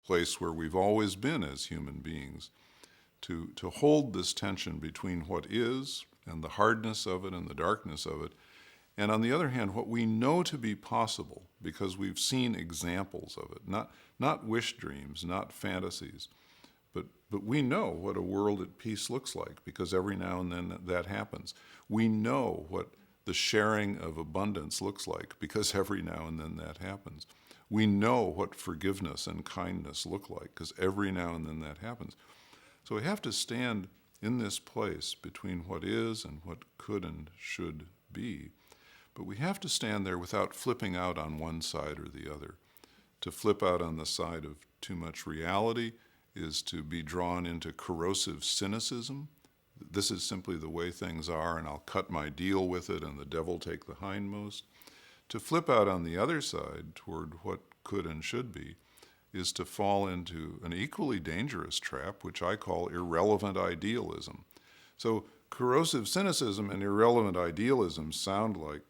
place where we've always been as human beings, to hold this tension between what is and the hardness of it and the darkness of it, and on the other hand, what we know to be possible because we've seen examples of it, not wish dreams, not fantasies, but we know what a world at peace looks like because every now and then that happens. We know what the sharing of abundance looks like because every now and then that happens. We know what forgiveness and kindness look like because every now and then that happens. So we have to stand in this place between what is and what could and should be. But we have to stand there without flipping out on one side or the other. To flip out on the side of too much reality is to be drawn into corrosive cynicism. This is simply the way things are, and I'll cut my deal with it, and the devil take the hindmost. To flip out on the other side toward what could and should be is to fall into an equally dangerous trap, which I call irrelevant idealism. So corrosive cynicism and irrelevant idealism sound like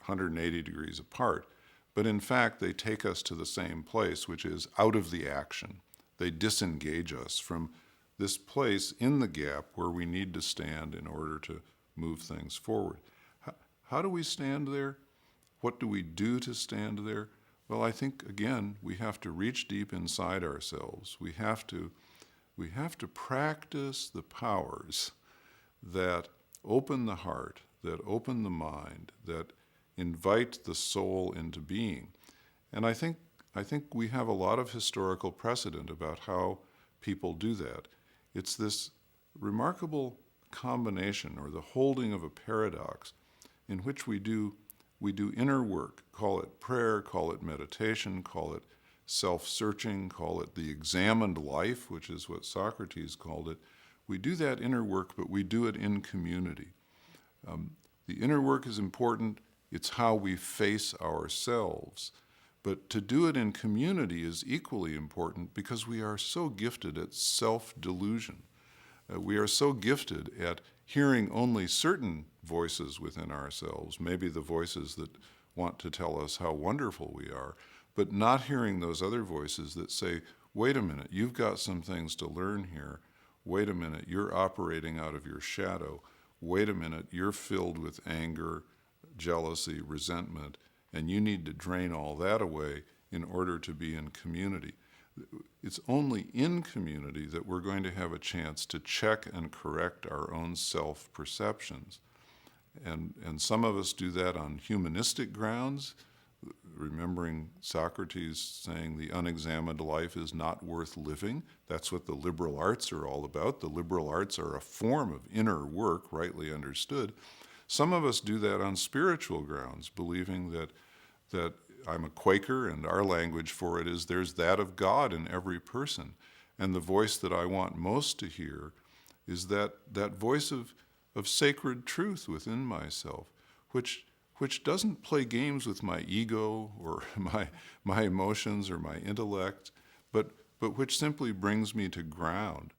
180 degrees apart, but in fact they take us to the same place, which is out of the action. They disengage us from this place in the gap where we need to stand in order to move things forward. How do we stand there? What do we do to stand there? Well, I think, again, we have to reach deep inside ourselves. We have to practice the powers that open the heart, that open the mind, that invite the soul into being. And I think we have a lot of historical precedent about how people do that. It's this remarkable combination, or the holding of a paradox, in which we do inner work. Call it prayer, call it meditation, call it self-searching, call it the examined life, which is what Socrates called it. We do that inner work, but we do it in community. The inner work is important. It's how we face ourselves. But to do it in community is equally important because we are so gifted at self-delusion. We are so gifted at hearing only certain voices within ourselves, maybe the voices that want to tell us how wonderful we are, but not hearing those other voices that say, wait a minute, you've got some things to learn here. Wait a minute, you're operating out of your shadow. Wait a minute, you're filled with anger, jealousy, resentment, and you need to drain all that away in order to be in community. It's only in community that we're going to have a chance to check and correct our own self-perceptions. And some of us do that on humanistic grounds, remembering Socrates saying the unexamined life is not worth living. That's what the liberal arts are all about. The liberal arts are a form of inner work, rightly understood. Some of us do that on spiritual grounds, believing that I'm a Quaker and our language for it is there's that of God in every person. And the voice that I want most to hear is that voice of sacred truth within myself, which doesn't play games with my ego or my emotions or my intellect, but which simply brings me to ground.